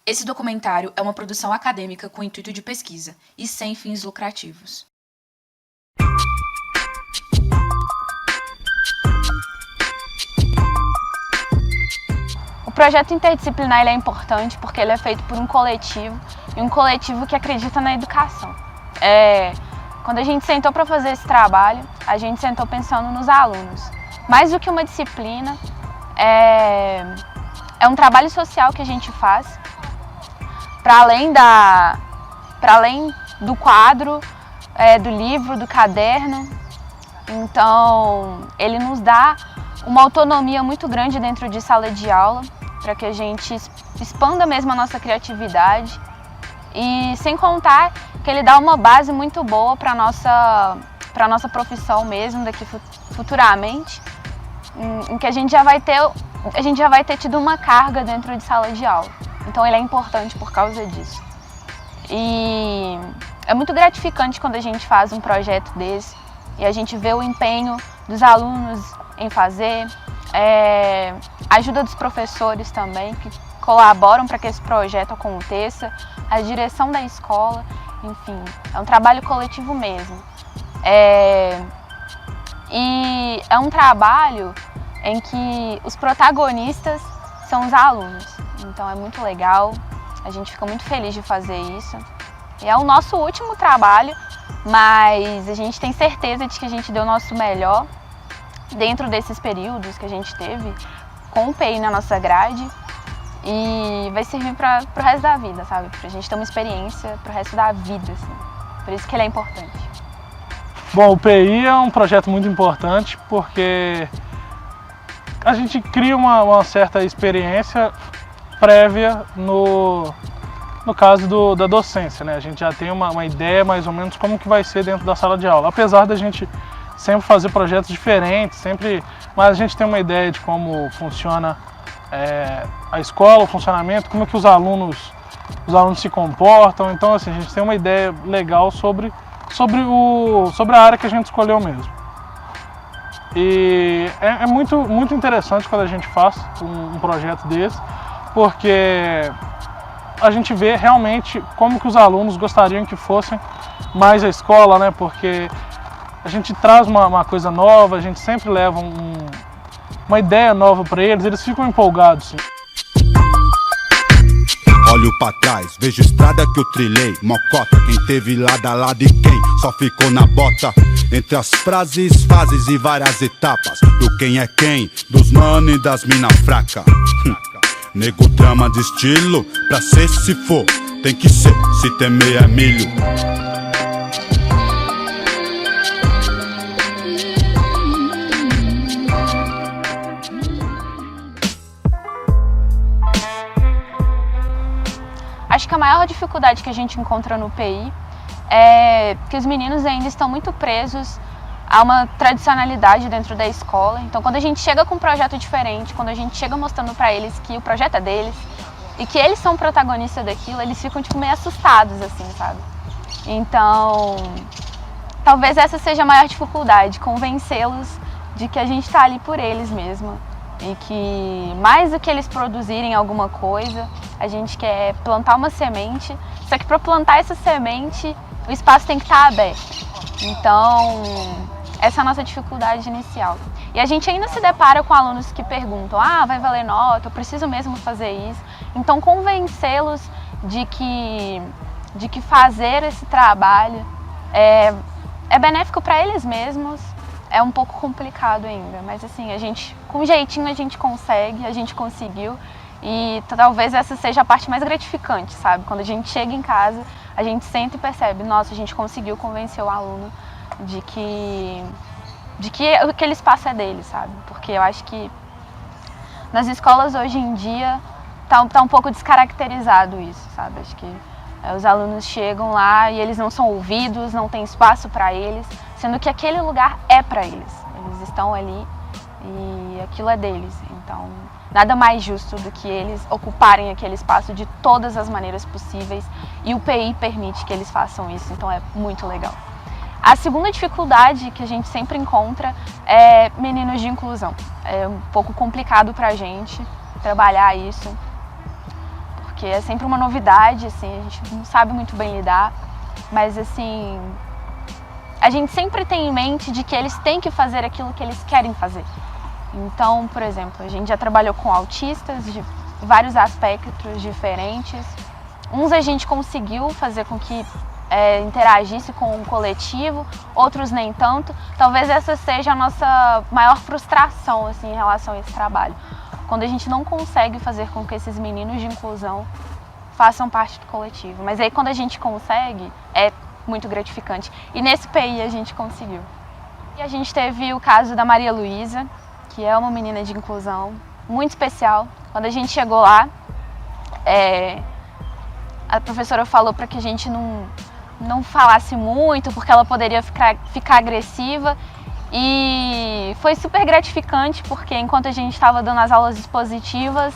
Esse documentário é uma produção acadêmica com intuito de pesquisa e sem fins lucrativos. O projeto interdisciplinar ele é importante porque ele é feito por um coletivo, e um coletivo que acredita na educação. Quando a gente sentou para fazer esse trabalho, a gente sentou pensando nos alunos. Mais do que uma disciplina, é um trabalho social que a gente faz, para além do quadro, do livro, do caderno. Então, ele nos dá uma autonomia muito grande dentro de sala de aula, para que a gente expanda mesmo a nossa criatividade. E sem contar que ele dá uma base muito boa para a nossa profissão mesmo, daqui futuramente, em que a gente já vai ter tido uma carga dentro de sala de aula. Então ele é importante por causa disso. E é muito gratificante quando a gente faz um projeto desse e a gente vê o empenho dos alunos em fazer, a ajuda dos professores também, que colaboram para que esse projeto aconteça, a direção da escola, enfim, é um trabalho coletivo mesmo. E é um trabalho em que os protagonistas são os alunos, então é muito legal, a gente fica muito feliz de fazer isso. E é o nosso último trabalho, mas a gente tem certeza de que a gente deu o nosso melhor dentro desses períodos que a gente teve com o PI na nossa grade, e vai servir para o resto da vida, sabe? Pra gente ter uma experiência pro resto da vida, assim. Por isso que ele é importante. Bom, o PI é um projeto muito importante porque a gente cria uma certa experiência prévia no caso da docência, né? A gente já tem uma ideia mais ou menos como que vai ser dentro da sala de aula. Apesar da gente sempre fazer projetos diferentes, mas a gente tem uma ideia de como funciona a escola, o funcionamento, como é que os alunos se comportam. Então, assim, a gente tem uma ideia legal sobre a área que a gente escolheu mesmo. E é muito, muito interessante quando a gente faz um projeto desse, porque a gente vê realmente como que os alunos gostariam que fossem mais a escola, né? Porque a gente traz uma coisa nova, a gente sempre leva uma ideia nova para eles ficam empolgados, sim. Olho pra trás, vejo estrada que eu trilhei, mocota, quem teve lado a lado e quem só ficou na bota. Entre as frases, fases e várias etapas do quem é quem, dos mano e das mina fraca. Nego trama de estilo, pra ser se for, tem que ser, se temer é milho. Acho que a maior dificuldade que a gente encontra no PI é que os meninos ainda estão muito presos a uma tradicionalidade dentro da escola. Então, quando a gente chega com um projeto diferente, quando a gente chega mostrando para eles que o projeto é deles e que eles são protagonistas daquilo, eles ficam tipo meio assustados, assim, sabe? Então, talvez essa seja a maior dificuldade, convencê-los de que a gente está ali por eles mesmo. E que mais do que eles produzirem alguma coisa, a gente quer plantar uma semente, só que para plantar essa semente, o espaço tem que estar aberto. Então, essa é a nossa dificuldade inicial. E a gente ainda se depara com alunos que perguntam, vai valer nota, eu preciso mesmo fazer isso. Então, convencê-los de que fazer esse trabalho é benéfico para eles mesmos. É um pouco complicado ainda, mas assim, com jeitinho a gente consegue, a gente conseguiu, e talvez essa seja a parte mais gratificante, sabe? Quando a gente chega em casa, a gente senta e percebe, nossa, a gente conseguiu convencer o aluno de que aquele espaço é dele, sabe? Porque eu acho que nas escolas hoje em dia tá um pouco descaracterizado isso, sabe? Acho que os alunos chegam lá e eles não são ouvidos, não tem espaço para eles, sendo que aquele lugar é para eles. Eles estão ali e aquilo é deles. Então, nada mais justo do que eles ocuparem aquele espaço de todas as maneiras possíveis, e o PI permite que eles façam isso, então é muito legal. A segunda dificuldade que a gente sempre encontra é meninos de inclusão. É um pouco complicado para a gente trabalhar isso, porque é sempre uma novidade, assim, a gente não sabe muito bem lidar, mas assim, a gente sempre tem em mente de que eles têm que fazer aquilo que eles querem fazer. Então, por exemplo, a gente já trabalhou com autistas de vários aspectos diferentes. Uns a gente conseguiu fazer com que interagisse com o coletivo, outros nem tanto. Talvez essa seja a nossa maior frustração assim, em relação a esse trabalho. Quando a gente não consegue fazer com que esses meninos de inclusão façam parte do coletivo. Mas aí quando a gente consegue, é muito gratificante. E nesse PI a gente conseguiu. E a gente teve o caso da Maria Luísa, que é uma menina de inclusão muito especial. Quando a gente chegou lá, a professora falou para que a gente não falasse muito, porque ela poderia ficar agressiva. E foi super gratificante, porque enquanto a gente estava dando as aulas expositivas,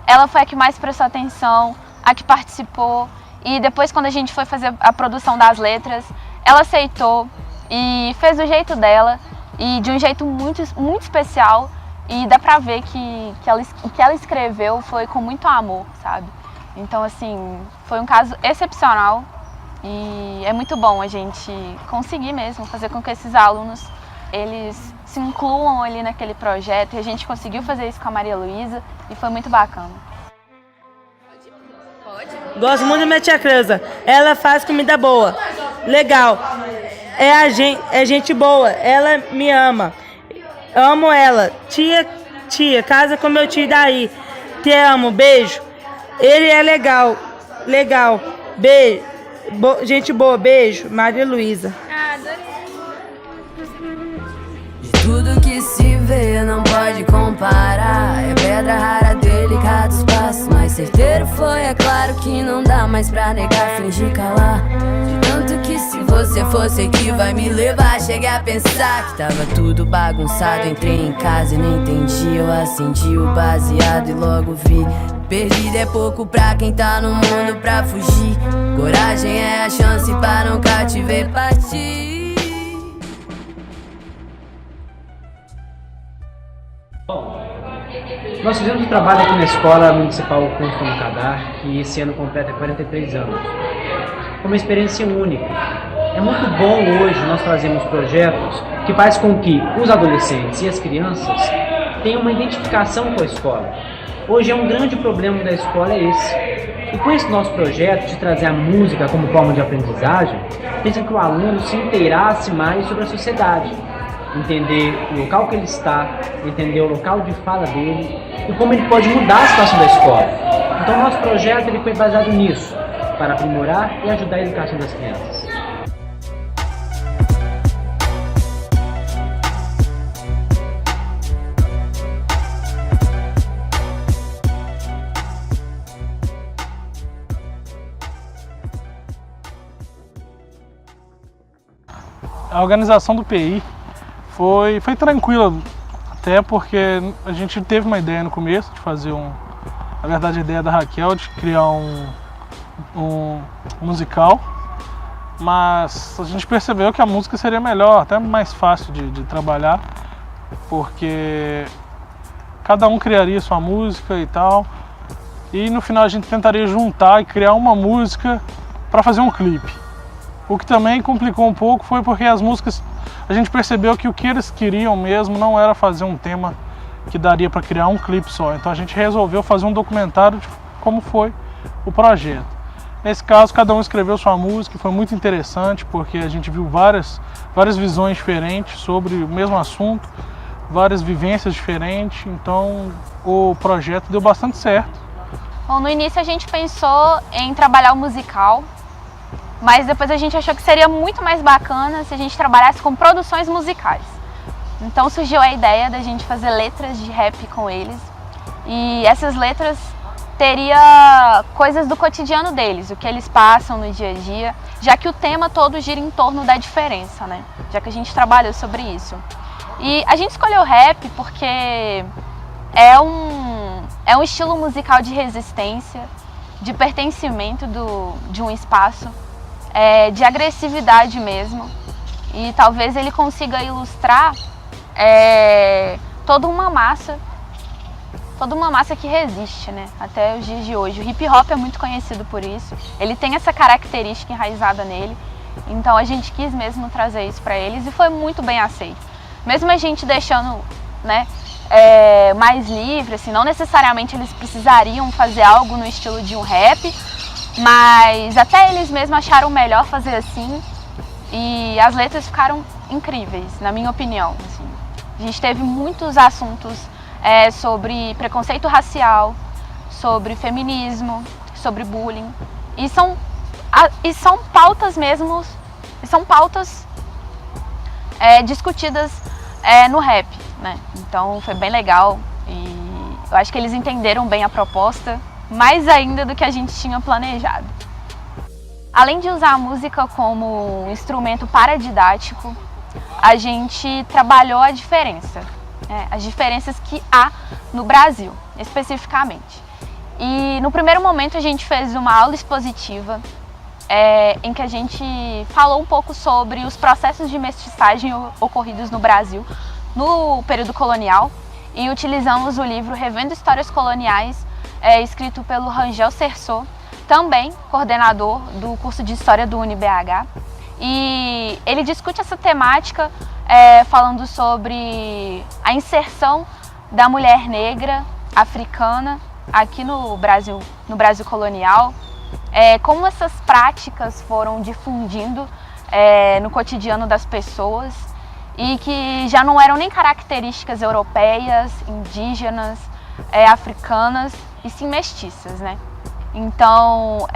ela foi a que mais prestou atenção, a que participou. E depois, quando a gente foi fazer a produção das letras, ela aceitou e fez do jeito dela, e de um jeito muito, muito especial. E dá pra ver que o que ela escreveu foi com muito amor, sabe? Então, assim, foi um caso excepcional. E é muito bom a gente conseguir mesmo fazer com que esses alunos eles se incluam ali naquele projeto, e a gente conseguiu fazer isso com a Maria Luísa e foi muito bacana. Gosto muito da minha tia Creuza, ela faz comida boa, legal, é gente boa, ela me ama, amo ela, tia, casa com meu tio daí, te amo, beijo, ele é legal, beijo, gente boa, beijo, Maria Luísa. Tudo que se vê não pode comparar. É pedra rara, delicado espaço, mas certeiro foi, é claro que não dá mais pra negar, fingir calar. De tanto que se você fosse aqui vai me levar. Cheguei a pensar que tava tudo bagunçado. Entrei em casa e nem entendi, eu acendi o baseado e logo vi. Perdido é pouco pra quem tá no mundo pra fugir. Coragem é a chance pra nunca te ver partir. Nós fizemos um trabalho aqui na Escola Municipal Constantino Cadar, que esse ano completa 43 anos. Foi uma experiência única. É muito bom hoje nós trazermos projetos que fazem com que os adolescentes e as crianças tenham uma identificação com a escola. Hoje é um grande problema da escola esse. E com esse nosso projeto de trazer a música como forma de aprendizagem, fez com que o aluno se inteirasse mais sobre a sociedade. Entender o local que ele está, entender o local de fala dele e como ele pode mudar a situação da escola. Então, nosso projeto ele foi baseado nisso, para aprimorar e ajudar a educação das crianças. A organização do PI foi tranquila, até porque a gente teve uma ideia no começo de fazer na verdade a ideia da Raquel de criar um musical, mas a gente percebeu que a música seria melhor, até mais fácil de trabalhar, porque cada um criaria sua música e tal, e no final a gente tentaria juntar e criar uma música para fazer um clipe. O que também complicou um pouco foi porque as músicas, a gente percebeu que o que eles queriam mesmo não era fazer um tema que daria para criar um clipe só. Então a gente resolveu fazer um documentário de como foi o projeto. Nesse caso, cada um escreveu sua música, foi muito interessante porque a gente viu várias visões diferentes sobre o mesmo assunto, várias vivências diferentes, então o projeto deu bastante certo. Bom, no início a gente pensou em trabalhar o musical, mas depois a gente achou que seria muito mais bacana se a gente trabalhasse com produções musicais. Então surgiu a ideia da gente fazer letras de rap com eles. E essas letras teria coisas do cotidiano deles, o que eles passam no dia a dia, já que o tema todo gira em torno da diferença, né? Já que a gente trabalhou sobre isso. E a gente escolheu o rap porque é um estilo musical de resistência, de pertencimento de um espaço, de agressividade mesmo, e talvez ele consiga ilustrar toda uma massa toda uma massa que resiste, né, até os dias de hoje. O hip hop é muito conhecido por isso, ele tem essa característica enraizada nele, então a gente quis mesmo trazer isso para eles e foi muito bem aceito. Mesmo a gente deixando, né, mais livre, assim, não necessariamente eles precisariam fazer algo no estilo de um rap, mas até eles mesmos acharam melhor fazer assim e as letras ficaram incríveis, na minha opinião. Assim. A gente teve muitos assuntos sobre preconceito racial, sobre feminismo, sobre bullying e são pautas mesmo, são pautas discutidas no rap, né? Então foi bem legal e eu acho que eles entenderam bem a proposta, mais ainda do que a gente tinha planejado. Além de usar a música como instrumento paradidático, a gente trabalhou a diferença, né? As diferenças que há no Brasil, especificamente. E no primeiro momento a gente fez uma aula expositiva em que a gente falou um pouco sobre os processos de mestiçagem ocorridos no Brasil no período colonial e utilizamos o livro Revendo Histórias Coloniais, escrito pelo Rangel Cerceau, também coordenador do curso de História do UniBH. E ele discute essa temática falando sobre a inserção da mulher negra africana aqui no Brasil colonial, como essas práticas foram difundindo no cotidiano das pessoas e que já não eram nem características europeias, indígenas, africanas e sim mestiças, né? Então,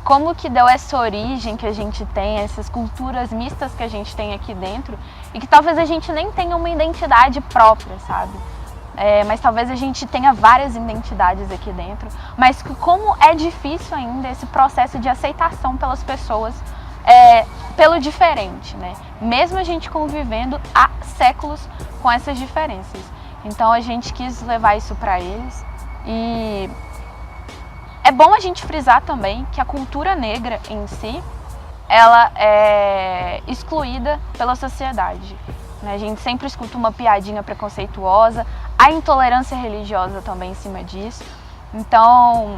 como que deu essa origem que a gente tem, essas culturas mistas que a gente tem aqui dentro e que talvez a gente nem tenha uma identidade própria, sabe? Mas talvez a gente tenha várias identidades aqui dentro, mas como é difícil ainda esse processo de aceitação pelas pessoas pelo diferente, né? Mesmo a gente convivendo há séculos com essas diferenças. Então a gente quis levar isso para eles e é bom a gente frisar também que a cultura negra em si, ela é excluída pela sociedade. A gente sempre escuta uma piadinha preconceituosa, a intolerância religiosa também em cima disso. Então,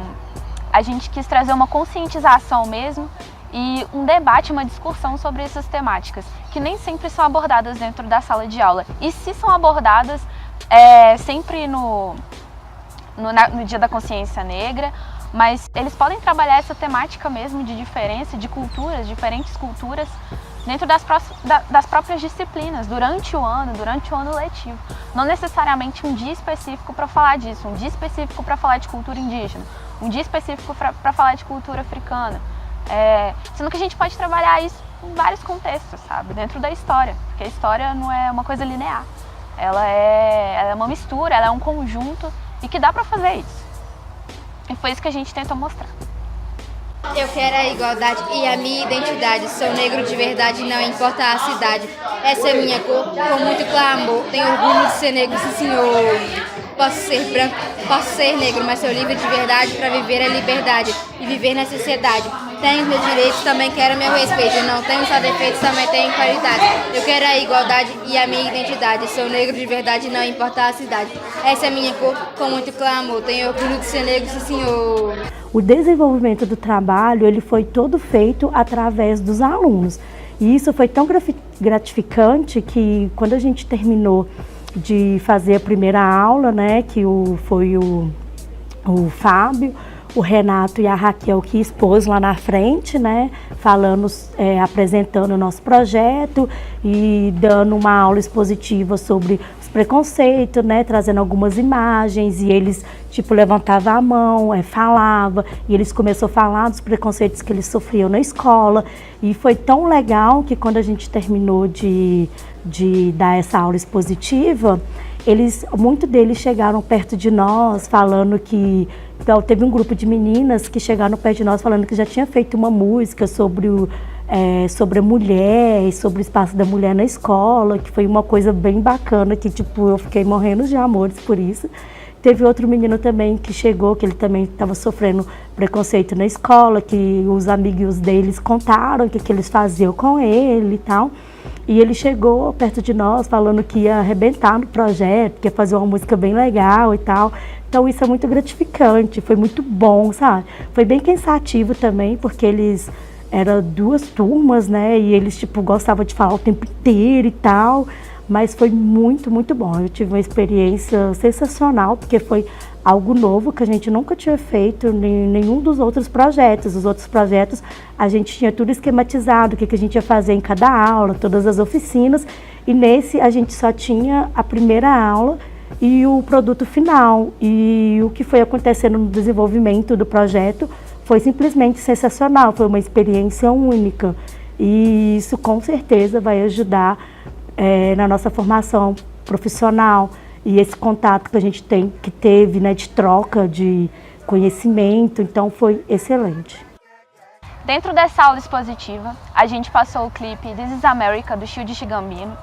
a gente quis trazer uma conscientização mesmo e um debate, uma discussão sobre essas temáticas, que nem sempre são abordadas dentro da sala de aula. E se são abordadas, sempre no Dia da Consciência Negra, mas eles podem trabalhar essa temática mesmo de diferença, de culturas, diferentes culturas, dentro das próprias disciplinas, durante o ano letivo. Não necessariamente um dia específico para falar disso, um dia específico para falar de cultura indígena, um dia específico para falar de cultura africana. Sendo que a gente pode trabalhar isso em vários contextos, sabe? Dentro da história, porque a história não é uma coisa linear. Ela é uma mistura, ela é um conjunto e que dá para fazer isso. E foi isso que a gente tentou mostrar. Eu quero a igualdade e a minha identidade. Sou negro de verdade, não importa a cidade. Essa é minha cor, com muito clamor. Tenho orgulho de ser negro, sim senhor. Posso ser branco, posso ser negro, mas sou livre de verdade para viver a liberdade e viver na sociedade. Tenho meus direitos, também quero meu respeito. Não tenho só defeitos, também tenho qualidade. Eu quero a igualdade e a minha identidade. Sou negro de verdade, não importa a cidade. Essa é minha cor, com muito clamor. Tenho orgulho de ser negro, sim senhor. O desenvolvimento do trabalho ele foi todo feito através dos alunos. E isso foi tão gratificante que quando a gente terminou de fazer a primeira aula, né, que foi o Fábio, o Renato e a Raquel que expôs lá na frente, né, falando, apresentando o nosso projeto e dando uma aula expositiva sobre os preconceitos, né, trazendo algumas imagens e eles tipo levantavam a mão, falava e eles começaram a falar dos preconceitos que eles sofriam na escola e foi tão legal que quando a gente terminou de dar essa aula expositiva, muitos deles chegaram perto de nós falando que então, teve um grupo de meninas que chegaram perto de nós falando que já tinha feito uma música sobre a mulher e sobre o espaço da mulher na escola, que foi uma coisa bem bacana, que tipo, eu fiquei morrendo de amores por isso. Teve outro menino também que chegou, que ele também estava sofrendo preconceito na escola, que os amigos deles contaram o que eles faziam com ele e tal. E ele chegou perto de nós falando que ia arrebentar no projeto, que ia fazer uma música bem legal e tal. Então isso é muito gratificante, foi muito bom, sabe? Foi bem cansativo também, porque eles eram 2 turmas, né? E eles, tipo, gostavam de falar o tempo inteiro e tal. Mas foi muito, muito bom. Eu tive uma experiência sensacional, porque foi algo novo que a gente nunca tinha feito em nenhum dos outros projetos. Os outros projetos a gente tinha tudo esquematizado, o que a gente ia fazer em cada aula, todas as oficinas. E nesse a gente só tinha a primeira aula e o produto final. E o que foi acontecendo no desenvolvimento do projeto foi simplesmente sensacional, foi uma experiência única. E isso com certeza vai ajudar na nossa formação profissional e esse contato que a gente teve, né, de troca de conhecimento, então foi excelente. Dentro dessa aula expositiva, a gente passou o clipe This is America, do Childish Gambino,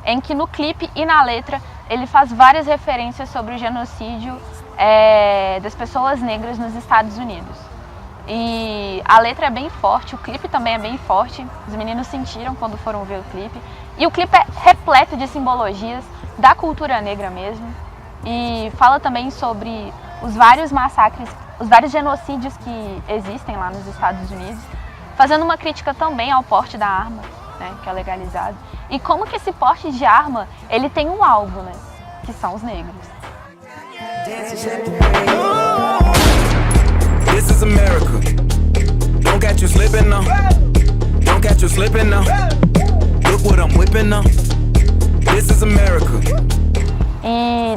em que no clipe e na letra ele faz várias referências sobre o genocídio das pessoas negras nos Estados Unidos. E a letra é bem forte, o clipe também é bem forte, os meninos sentiram quando foram ver o clipe. E o clipe é repleto de simbologias da cultura negra mesmo. E fala também sobre os vários massacres, os vários genocídios que existem lá nos Estados Unidos, fazendo uma crítica também ao porte da arma, né, que é legalizado. E como que esse porte de arma, ele tem um alvo, né, que são os negros. This is America. Don't catch you slipping now. Don't catch you slipping now. Look what I'm whipping now. This is America. E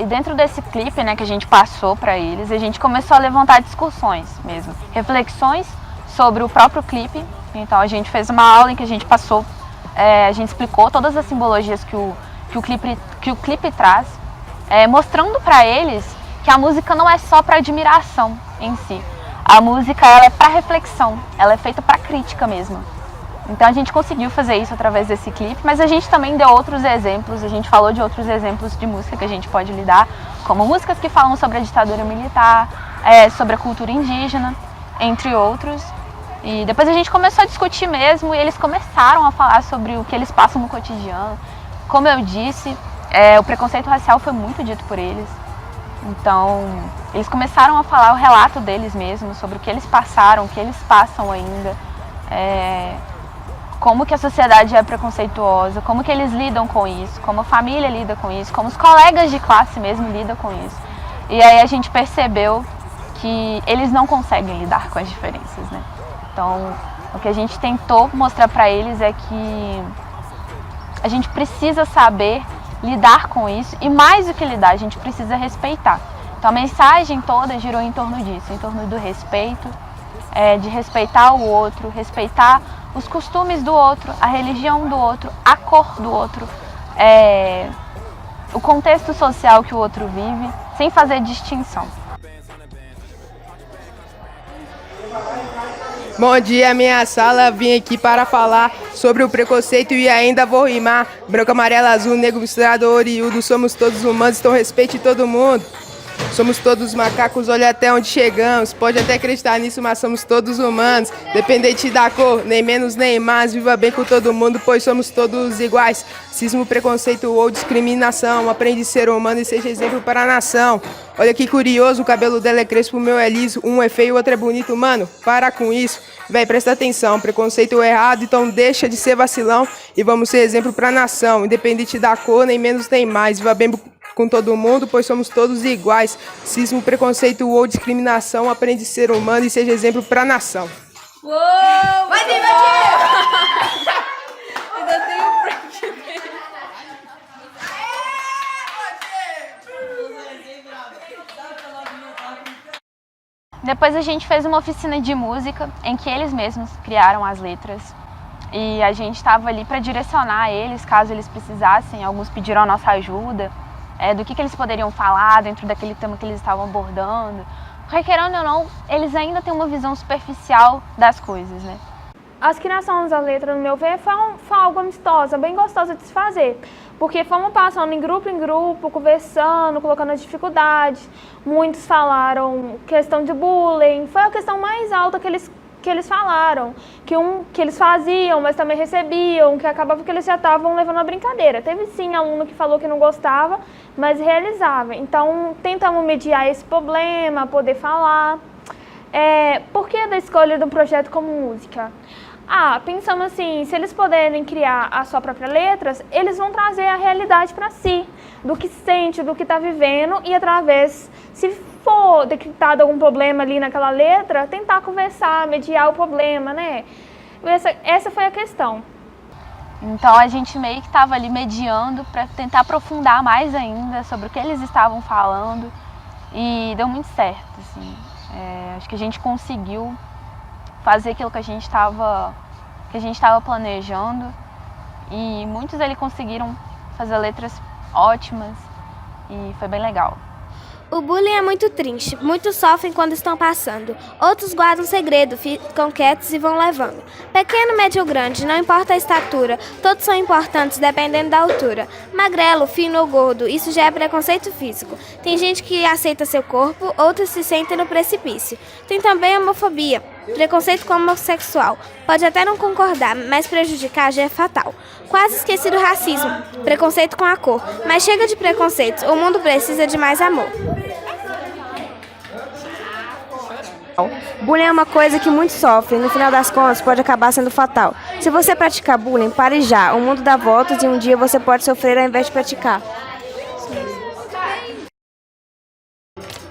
dentro desse clipe, né, que a gente passou para eles, a gente começou a levantar discussões mesmo, reflexões sobre o próprio clipe. Então a gente fez uma aula em que a gente passou, a gente explicou todas as simbologias que o clipe traz, mostrando para eles que a música não é só para admiração em si. A música, ela é para reflexão, ela é feita para crítica mesmo. Então a gente conseguiu fazer isso através desse clipe, mas a gente também deu outros exemplos, a gente falou de outros exemplos de música que a gente pode lidar, como músicas que falam sobre a ditadura militar, sobre a cultura indígena, entre outros. E depois a gente começou a discutir mesmo e eles começaram a falar sobre o que eles passam no cotidiano. Como eu disse, o preconceito racial foi muito dito por eles. Então, eles começaram a falar o relato deles mesmos, sobre o que eles passaram, o que eles passam ainda, como que a sociedade é preconceituosa, como que eles lidam com isso, como a família lida com isso, como os colegas de classe mesmo lidam com isso. E aí a gente percebeu que eles não conseguem lidar com as diferenças, né? Então, o que a gente tentou mostrar para eles é que a gente precisa saber lidar com isso e mais do que lidar, a gente precisa respeitar. Então a mensagem toda girou em torno disso, em torno do respeito, de respeitar o outro, respeitar os costumes do outro, a religião do outro, a cor do outro, o contexto social que o outro vive, sem fazer distinção. Bom dia, minha sala, vim aqui para falar sobre o preconceito e ainda vou rimar. Branco, amarelo, azul, negro, misturado, oriudo, somos todos humanos, então respeite todo mundo. Somos todos macacos, olha até onde chegamos. Pode até acreditar nisso, mas somos todos humanos. Dependente da cor, nem menos nem mais. Viva bem com todo mundo, pois somos todos iguais. Cismo, preconceito ou discriminação. Aprende a ser humano e seja exemplo para a nação. Olha que curioso, o cabelo dela é crespo, o meu é liso. Um é feio, o outro é bonito, mano, para com isso. Véi, presta atenção, preconceito é errado, então deixa de ser vacilão. E vamos ser exemplo para a nação. Independente da cor, nem menos nem mais. Viva bem com todo mundo, pois somos todos iguais. Cismo, preconceito ou discriminação, aprende a ser humano e seja exemplo para a nação. Uou! Vai ter! Ainda tem um break. Depois a gente fez uma oficina de música em que eles mesmos criaram as letras. E a gente estava ali para direcionar eles, caso eles precisassem. Alguns pediram a nossa ajuda. Do que eles poderiam falar dentro daquele tema que eles estavam abordando. Porque, querendo ou não, eles ainda têm uma visão superficial das coisas, né? As criações da letra, no meu ver, foi algo amistosa, bem gostosa de se fazer. Porque fomos passando em grupo, conversando, colocando as dificuldades. Muitos falaram questão de bullying. Foi a questão mais alta que eles que eles falaram, que eles faziam, mas também recebiam, que acabava que eles já estavam levando a brincadeira. Teve sim aluno que falou que não gostava, mas realizava. Então, tentamos mediar esse problema, poder falar. Por que da escolha do projeto como música? Pensamos assim, se eles puderem criar a sua própria letra, eles vão trazer a realidade para si, do que sente, do que está vivendo, e através, se for detectado algum problema ali naquela letra, tentar conversar, mediar o problema, né? Essa foi a questão. Então a gente meio que estava ali mediando para tentar aprofundar mais ainda sobre o que eles estavam falando, e deu muito certo, assim. Acho que a gente conseguiu fazer aquilo que a gente estava planejando, e muitos ali conseguiram fazer letras ótimas e foi bem legal. O bullying é muito triste, muitos sofrem quando estão passando, outros guardam segredo, ficam quietos e vão levando. Pequeno, médio ou grande, não importa a estatura, todos são importantes dependendo da altura. Magrelo, fino ou gordo, isso já é preconceito físico. Tem gente que aceita seu corpo, outros se sentem no precipício. Tem também a homofobia, preconceito com homossexual. Pode até não concordar, mas prejudicar já é fatal. Quase esquecido o racismo, preconceito com a cor. Mas chega de preconceitos, o mundo precisa de mais amor. Bullying é uma coisa que muitos sofrem, no final das contas pode acabar sendo fatal. Se você praticar bullying, pare já, o mundo dá voltas e um dia você pode sofrer ao invés de praticar.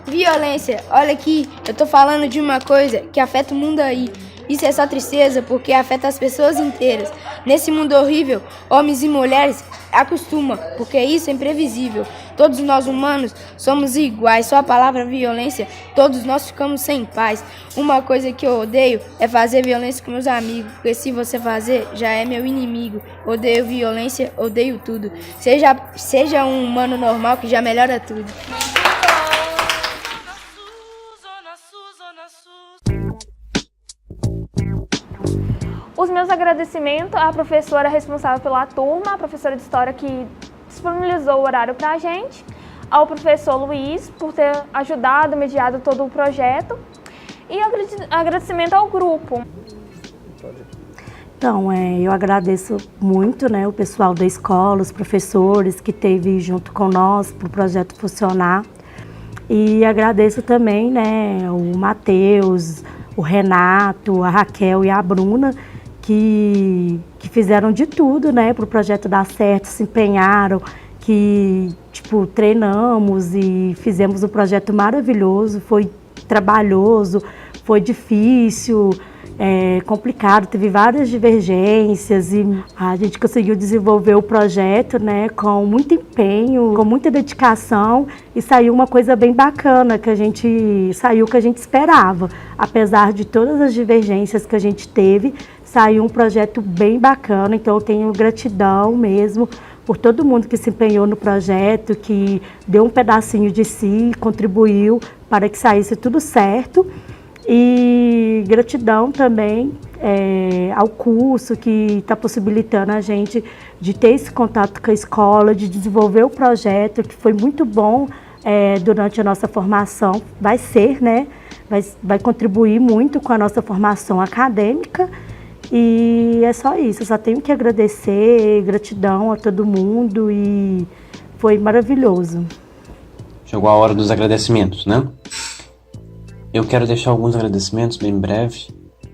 Violência, olha aqui, eu tô falando de uma coisa que afeta o mundo aí. Isso é só tristeza porque afeta as pessoas inteiras. Nesse mundo horrível, homens e mulheres acostumam, porque isso é imprevisível. Todos nós humanos somos iguais, só a palavra violência, todos nós ficamos sem paz. Uma coisa que eu odeio é fazer violência com meus amigos, porque se você fazer, já é meu inimigo. Odeio violência, odeio tudo. Seja um humano normal que já melhora tudo. Os meus agradecimentos à professora responsável pela turma, a professora de História que disponibilizou o horário para a gente, ao professor Luiz por ter ajudado, mediado todo o projeto, e agradecimento ao grupo. Então, eu agradeço muito, né, o pessoal da escola, os professores que esteve junto com nós para o projeto funcionar. E agradeço também, né, o Matheus, o Renato, a Raquel e a Bruna, que fizeram de tudo, né, para o projeto dar certo, se empenharam, que treinamos e fizemos um projeto maravilhoso. Foi trabalhoso, foi difícil, complicado, teve várias divergências e a gente conseguiu desenvolver o projeto, né, com muito empenho, com muita dedicação, e saiu uma coisa bem bacana, saiu o que a gente esperava. Apesar de todas as divergências que a gente teve, saiu um projeto bem bacana. Então eu tenho gratidão mesmo por todo mundo que se empenhou no projeto, que deu um pedacinho de si, contribuiu para que saísse tudo certo. E gratidão também ao curso que está possibilitando a gente de ter esse contato com a escola, de desenvolver o projeto, que foi muito bom durante a nossa formação. Vai ser, né? Vai contribuir muito com a nossa formação acadêmica. E é só isso, eu só tenho que agradecer, gratidão a todo mundo, e foi maravilhoso. Chegou a hora dos agradecimentos, né? Eu quero deixar alguns agradecimentos bem breve.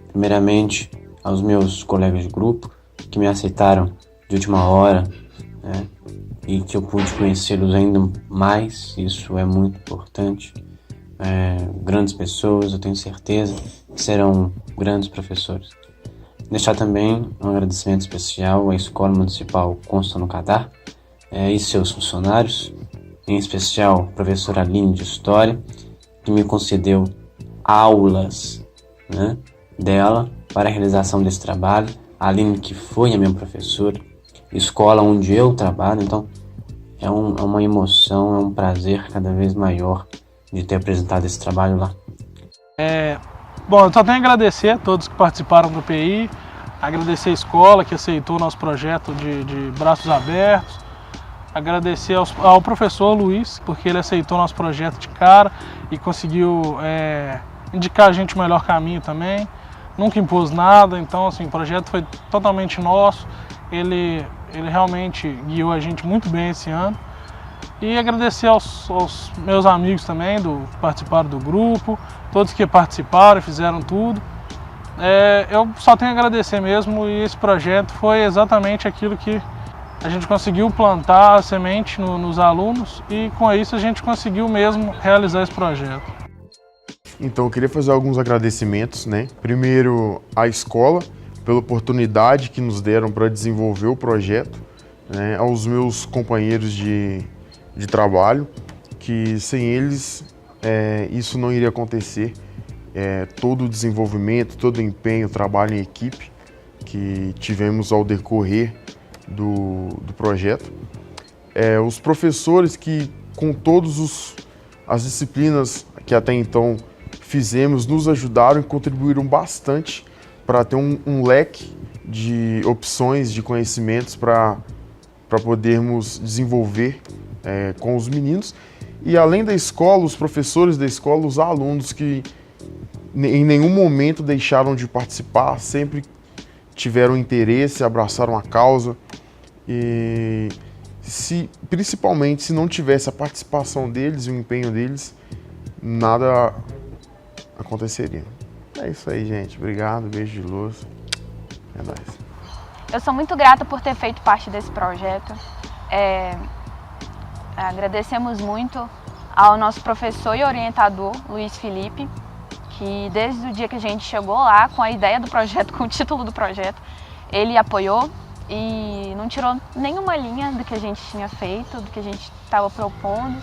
Primeiramente, aos meus colegas de grupo, que me aceitaram de última hora, né? E que eu pude conhecê-los ainda mais, isso é muito importante. Grandes pessoas, eu tenho certeza que serão grandes professores. Deixar também um agradecimento especial à Escola Municipal Consta no Cadar e seus funcionários, em especial a professora Aline de História, que me concedeu aulas, né, dela para a realização desse trabalho. A Aline, que foi a minha professora, escola onde eu trabalho, então é uma emoção, é um prazer cada vez maior de ter apresentado esse trabalho lá. Bom, eu só tenho a agradecer a todos que participaram do PI, agradecer a escola que aceitou o nosso projeto de braços abertos, agradecer ao professor Luiz, porque ele aceitou o nosso projeto de cara e conseguiu indicar a gente o melhor caminho também. nunca impôs nada, então assim, o projeto foi totalmente nosso, ele realmente guiou a gente muito bem esse ano. E agradecer aos meus amigos também, que participaram do grupo, todos que participaram e fizeram tudo. Eu só tenho a agradecer mesmo, e esse projeto foi exatamente aquilo que a gente conseguiu plantar a semente nos alunos, e com isso a gente conseguiu mesmo realizar esse projeto. Então eu queria fazer alguns agradecimentos, né? Primeiro à escola, pela oportunidade que nos deram para desenvolver o projeto, né? Aos meus companheiros de trabalho, que sem eles isso não iria acontecer. Todo o desenvolvimento, todo o empenho, trabalho em equipe que tivemos ao decorrer do projeto. Os professores que, com todas as disciplinas que até então fizemos, nos ajudaram e contribuíram bastante para ter um leque de opções, de conhecimentos para podermos desenvolver com os meninos. E além da escola, os professores da escola, os alunos que em nenhum momento deixaram de participar, sempre tiveram interesse, abraçaram a causa. E principalmente se não tivesse a participação deles e o empenho deles, nada aconteceria. É isso aí, gente. Obrigado, beijo de luz. É nóis. Eu sou muito grata por ter feito parte desse projeto. Agradecemos muito ao nosso professor e orientador, Luiz Felipe, que desde o dia que a gente chegou lá com a ideia do projeto, com o título do projeto, ele apoiou e não tirou nenhuma linha do que a gente tinha feito, do que a gente estava propondo.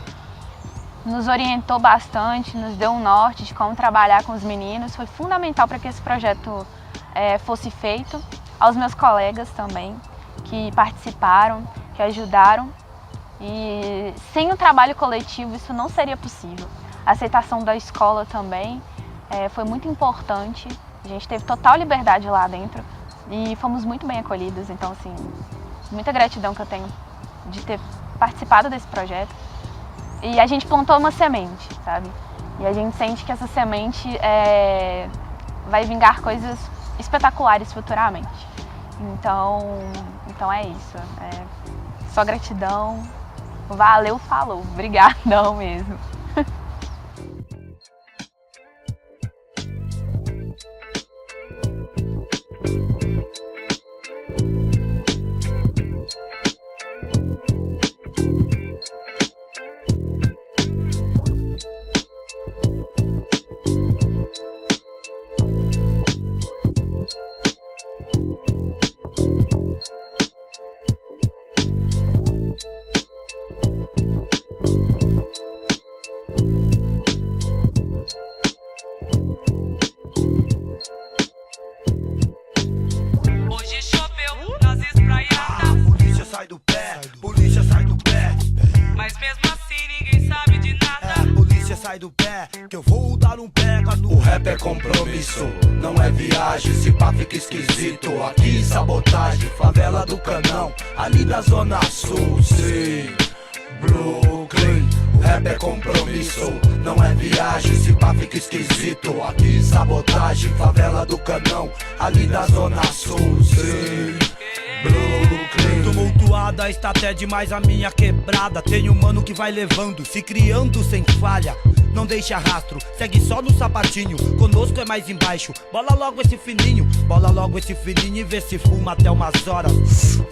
Nos orientou bastante, nos deu um norte de como trabalhar com os meninos. Foi fundamental para que esse projeto fosse feito. Aos meus colegas também, que participaram, que ajudaram. E sem o trabalho coletivo isso não seria possível. A aceitação da escola também foi muito importante. A gente teve total liberdade lá dentro e fomos muito bem acolhidos. Então, assim, muita gratidão que eu tenho de ter participado desse projeto. E a gente plantou uma semente, sabe? E a gente sente que essa semente vai vingar coisas espetaculares futuramente. Então é isso. Só gratidão. Valeu, falou. Obrigadão mesmo. Sai do pé, que eu vou dar um pega no... O rap é compromisso, não é viagem. Se pá fica esquisito, aqui sabotagem. Favela do Canão, ali da Zona Sul, sim, Brooklyn. O rap é compromisso, não é viagem. Se pá fica esquisito, aqui sabotagem. Favela do Canão, ali da Zona Sul, sim, Brooklyn. Tumultuada está até demais a minha quebrada. Tem um mano que vai levando, se criando sem falha. Não deixa rastro, segue só no sapatinho. Conosco é mais embaixo, bola logo esse fininho. Bola logo esse fininho e vê se fuma até umas horas.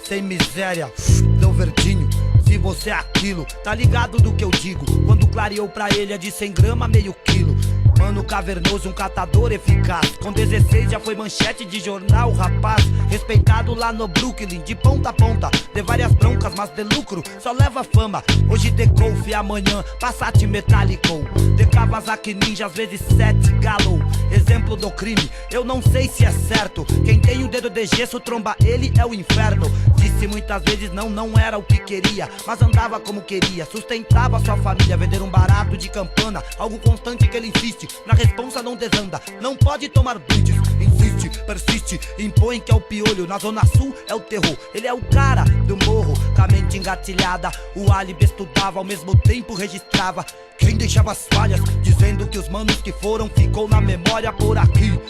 Sem miséria, deu verdinho. Se você é aquilo, tá ligado do que eu digo. Quando clareou pra ele é de 100 gramas, meio quilo. Mano cavernoso, um catador eficaz. Com 16 já foi manchete de jornal, rapaz. Respeitado lá no Brooklyn, de ponta a ponta. De várias broncas, mas de lucro, só leva fama. Hoje de Golf, amanhã Passat Metallico. De Kawasaki Ninja, às vezes 7 Galo. Exemplo do crime, eu não sei se é certo. Quem tem o dedo de gesso, tromba ele é o inferno. Disse muitas vezes não era o que queria, mas andava como queria, sustentava sua família. Vender um barato de campana, algo constante que ele insiste. Na responsa não desanda, não pode tomar brindes. Insiste, persiste, impõe que é o piolho. Na Zona Sul é o terror, ele é o cara do morro. Com a mente engatilhada, o álibi estudava, ao mesmo tempo registrava quem deixava as falhas, dizendo que os manos que foram ficou na memória por aqui.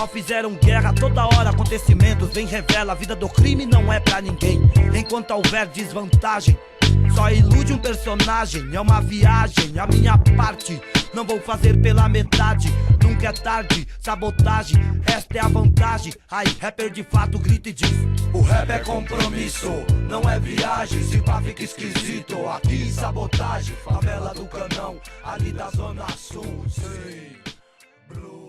só fizeram guerra, toda hora acontecimentos vem revela, a vida do crime não é pra ninguém. Enquanto houver desvantagem, só ilude um personagem, é uma viagem, a minha parte não vou fazer pela metade. Nunca é tarde, sabotagem, esta é a vantagem. Aí, rapper de fato grita e diz: o rap é compromisso, não é viagem. Se pá fica esquisito, aqui sabotagem. Favela do Canão, ali da Zona Sul, sim. Blue.